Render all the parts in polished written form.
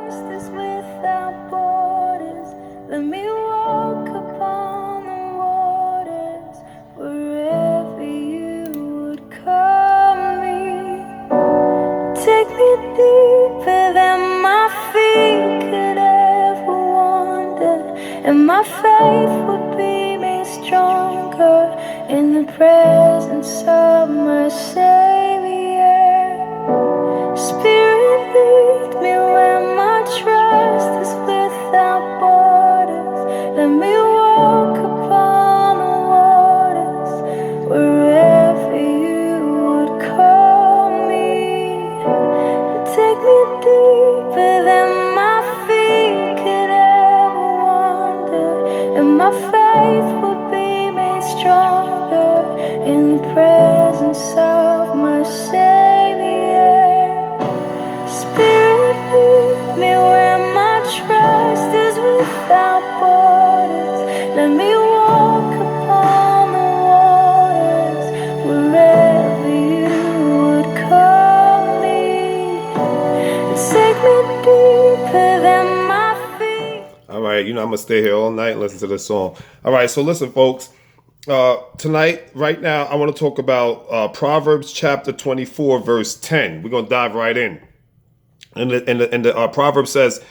trust is without borders. Let me walk upon the waters wherever you would call me. Take me deeper than my feet could ever wander, and my faith would be made stronger in the presence of my Savior. Spirit, lead me where my trust is without borders. Let me walk upon the waters wherever you would call me. Take me deeper than my feet could ever wander, and my faith will be made stronger in the presence of my Savior. Spirit, lead me where my trust is without borders. Let me walk upon the waters wherever you would call me. Take me deeper than my feet. All right, I'm gonna stay here all night and listen to this song. All right, so listen, folks. Tonight, right now, I want to talk about Proverbs chapter 24, verse 10. We're gonna dive right in. And the proverb says,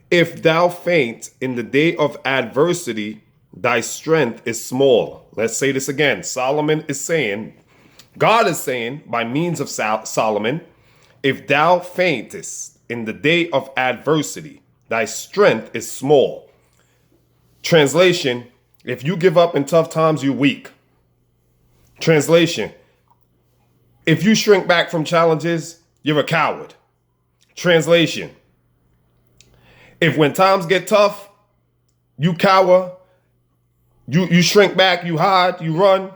"If thou faint in the day of adversity, thy strength is small." Let's say this again. Solomon is saying, God is saying, by means of Solomon, "If thou faintest in the day of adversity, thy strength is small." Translation: if you give up in tough times, you're weak. Translation: if you shrink back from challenges, you're a coward. Translation: if when times get tough, you cower, you shrink back, you hide, you run,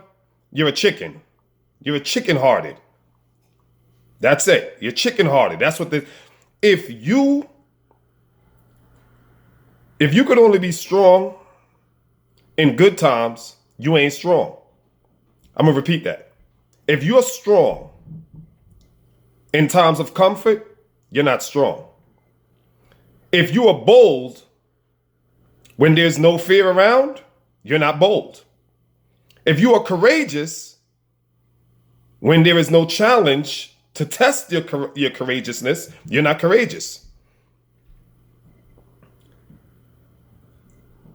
you're a chicken. You're a chicken-hearted. That's it. You're chicken-hearted. That's what this. If you could only be strong in good times, you ain't strong. I'm gonna repeat that. If you're strong in times of comfort, you're not strong. If you are bold when there's no fear around, you're not bold. If you are courageous when there is no challenge to test your courageousness, you're not courageous.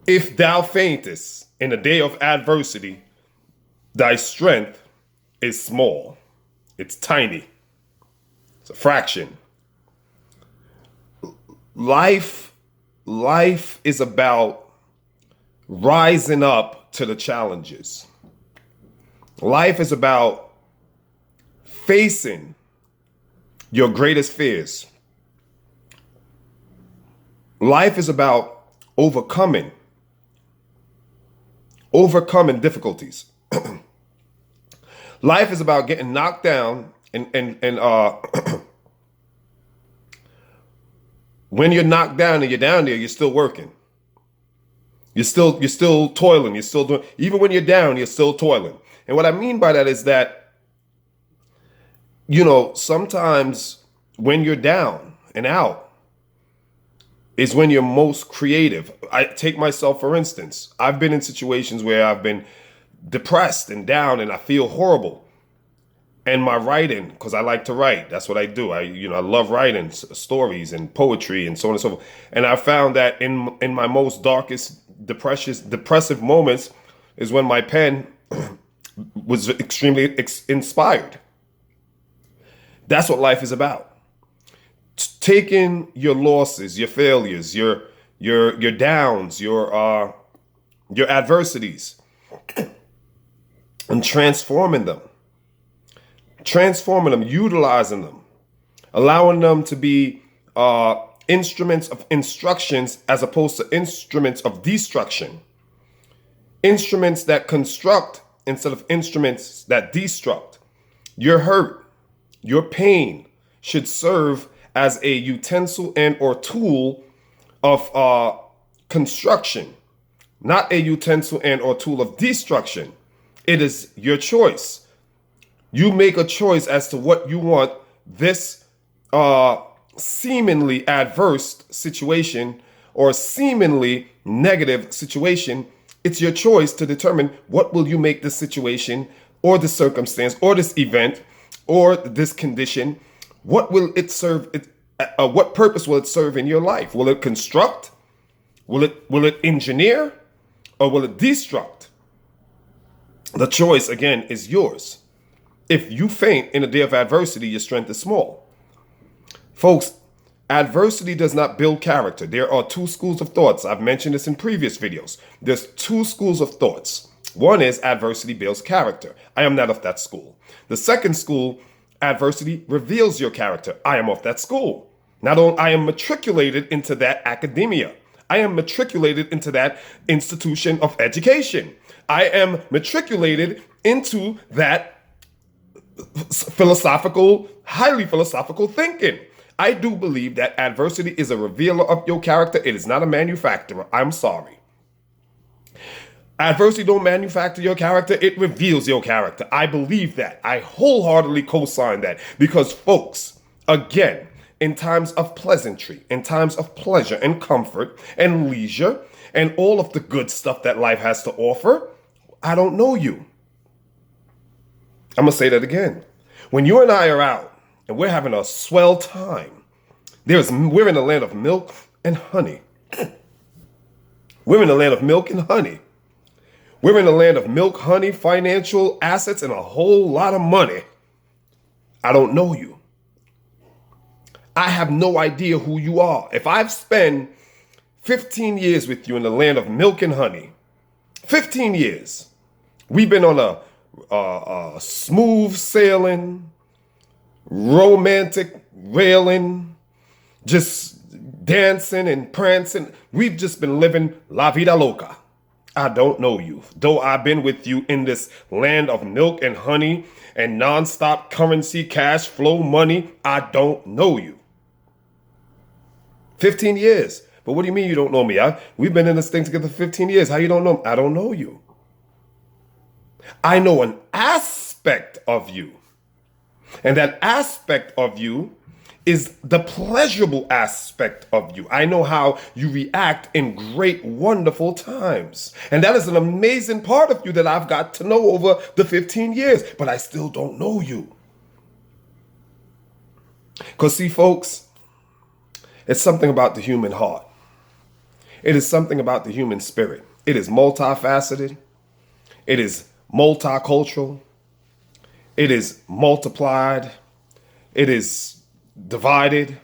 If thou faintest in the day of adversity, thy strength is small. It's tiny. It's a fraction. Life is about rising up to the challenges. Life is about facing your greatest fears. Life is about overcoming difficulties. Life is about getting knocked down and when you're knocked down and you're down there, you're still working. You're still toiling. You're still doing, even when you're down, you're still toiling. And what I mean by that is that, sometimes when you're down and out is when you're most creative. I take myself, for instance. I've been in situations where I've been depressed and down and I feel horrible. And my writing, because I like to write, that's what I do. I love writing stories and poetry and so on and so forth. And I found that in my most darkest, depressive moments is when my pen was extremely inspired. That's what life is about. Taking your losses, your failures, your downs, your adversities, and transforming them, utilizing them, allowing them to be instruments of instructions as opposed to instruments of destruction. Instruments that construct instead of instruments that destruct. Your hurt, your pain should serve as a utensil and or tool of construction, not a utensil and or tool of destruction. It is your choice. You make a choice as to what you want this seemingly adverse situation or seemingly negative situation, it's your choice to determine what will you make this situation or the circumstance or this event or this condition, what will it serve? What purpose will it serve in your life? Will it construct? Will it engineer? Or will it destruct? The choice, again, is yours. If you faint in a day of adversity, your strength is small. Folks, adversity does not build character. There are two schools of thoughts. I've mentioned this in previous videos. There's two schools of thoughts. One is adversity builds character. I am not of that school. The second school, adversity reveals your character. I am of that school. Not only I am matriculated into that academia. I am matriculated into that institution of education. I am matriculated into that highly philosophical thinking. I do believe that adversity is a revealer of your character. It is not a manufacturer. I'm sorry. Adversity don't manufacture your character. It reveals your character. I believe that. I wholeheartedly co-sign that because, folks, again, in times of pleasantry, in times of pleasure and comfort and leisure and all of the good stuff that life has to offer, I don't know you. I'm going to say that again. When you and I are out and we're having a swell time, we're in the land of milk and honey. We're in the land of milk and honey. We're in the land of milk, honey, financial assets, and a whole lot of money. I don't know you. I have no idea who you are. If I've spent 15 years with you in the land of milk and honey, 15 years, we've been on a smooth sailing, romantic railing, just dancing and prancing. We've just been living la vida loca. I don't know you, though I've been with you in this land of milk and honey and nonstop currency, cash flow, money. I don't know you. 15 years. But what do you mean you don't know me? We've been in this thing together for 15 years. How you don't know me? I don't know you. I know an aspect of you. And that aspect of you is the pleasurable aspect of you. I know how you react in great, wonderful times. And that is an amazing part of you that I've got to know over the 15 years. But I still don't know you. Because see, folks, it's something about the human heart. It is something about the human spirit. It is multifaceted. It is multicultural. It is multiplied. It is divided.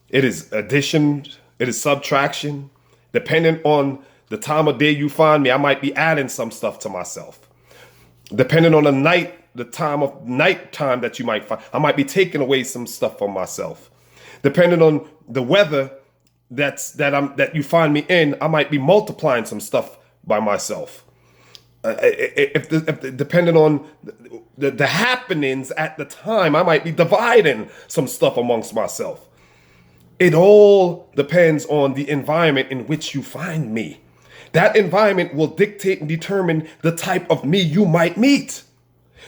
It is addition. It is subtraction. Depending on the time of day you find me, I might be adding some stuff to myself. Depending on the time of nighttime that you might find, I might be taking away some stuff from myself. Depending on the weather that you find me in, I might be multiplying some stuff by myself. Depending on the happenings at the time, I might be dividing some stuff amongst myself. It all depends on the environment in which you find me. That environment will dictate and determine the type of me you might meet.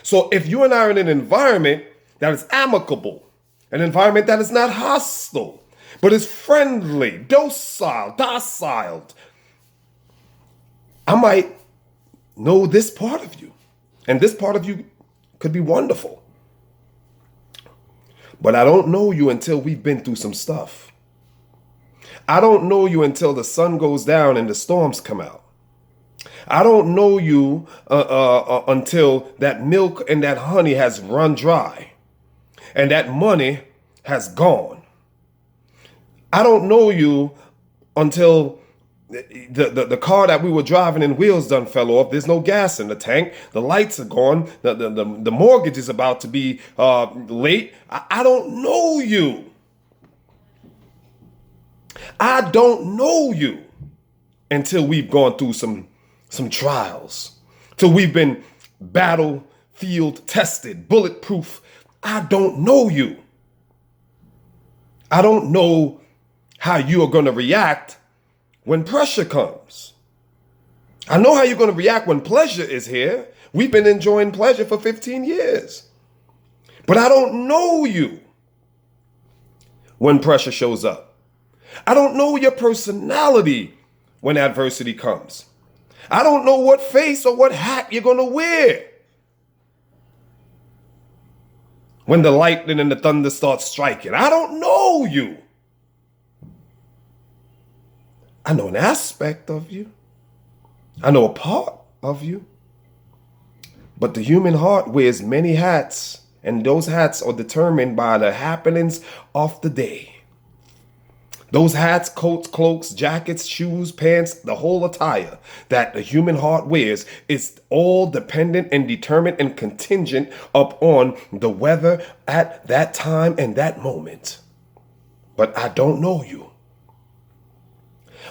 So if you and I are in an environment that is amicable, an environment that is not hostile, but is friendly, docile, I might know this part of you. And this part of you could be wonderful. But I don't know you until we've been through some stuff. I don't know you until the sun goes down and the storms come out. I don't know you until that milk and that honey has run dry and that money has gone. I don't know you until the car that we were driving and wheels done fell off. There's no gas in the tank. The lights are gone. The mortgage is about to be late. I don't know you. I don't know you until we've gone through some trials, till we've been battlefield tested, bulletproof. I don't know you. I don't know how you are going to react when pressure comes. I know how you're going to react when pleasure is here. We've been enjoying pleasure for 15 years. But I don't know you when pressure shows up. I don't know your personality when adversity comes. I don't know what face or what hat you're going to wear when the lightning and the thunder start striking. I don't know you. I know an aspect of you. I know a part of you. But the human heart wears many hats, and those hats are determined by the happenings of the day. Those hats, coats, cloaks, jackets, shoes, pants, the whole attire that the human heart wears is all dependent and determined and contingent upon the weather at that time and that moment. But I don't know you.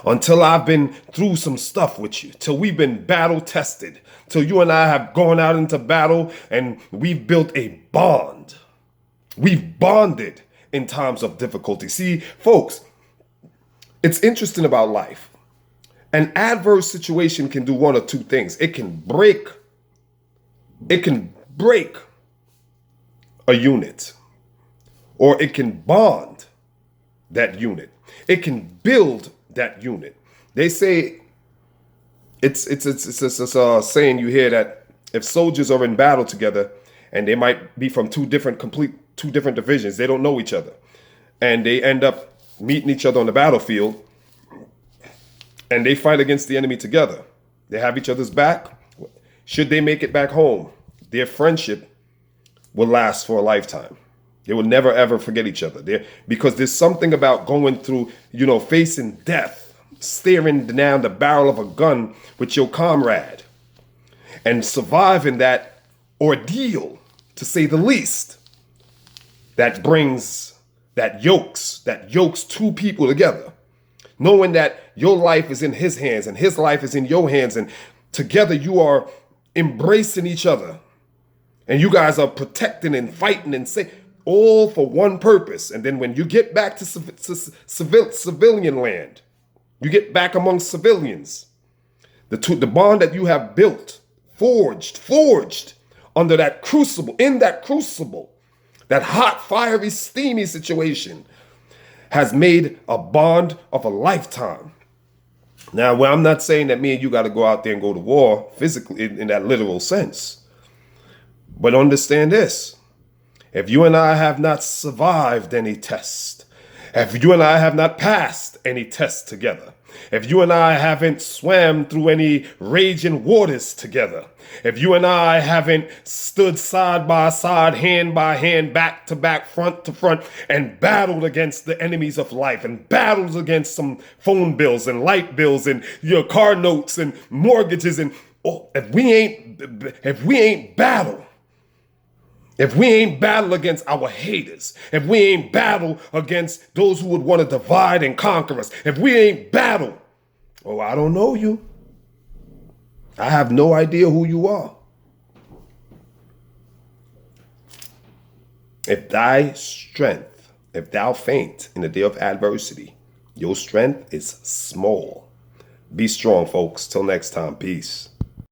Until I've been through some stuff with you, till we've been battle tested, till you and I have gone out into battle and we've built a bond. We've bonded in times of difficulty. See, folks, it's interesting about life. An adverse situation can do one or two things. It can break a unit, or it can bond that unit. It can build that unit. They say it's a saying you hear that if soldiers are in battle together and they might be from two different divisions, they don't know each other, and they end up meeting each other on the battlefield and they fight against the enemy together. They have each other's back. Should they make it back home, their friendship will last for a lifetime. They will never, ever forget each other. Because there's something about going through, facing death, staring down the barrel of a gun with your comrade and surviving that ordeal, to say the least, that yokes two people together. Knowing that your life is in his hands and his life is in your hands, and together you are embracing each other. And you guys are protecting and fighting and say all for one purpose. And then when you get back to civilian land, you get back among civilians, the bond that you have built, forged under that crucible, that hot, fiery, steamy situation, has made a bond of a lifetime. Now, well, I'm not saying that me and you got to go out there and go to war physically in that literal sense. But understand this. If you and I have not survived any test, if you and I have not passed any tests together, if you and I haven't swam through any raging waters together, if you and I haven't stood side by side, hand by hand, back to back, front to front, and battled against the enemies of life, and battled against some phone bills and light bills and your car notes and mortgages, and if we ain't battle against our haters, if we ain't battle against those who would want to divide and conquer us, if we ain't battle, I don't know you. I have no idea who you are. If thou faint in the day of adversity, your strength is small. Be strong, folks. Till next time, peace.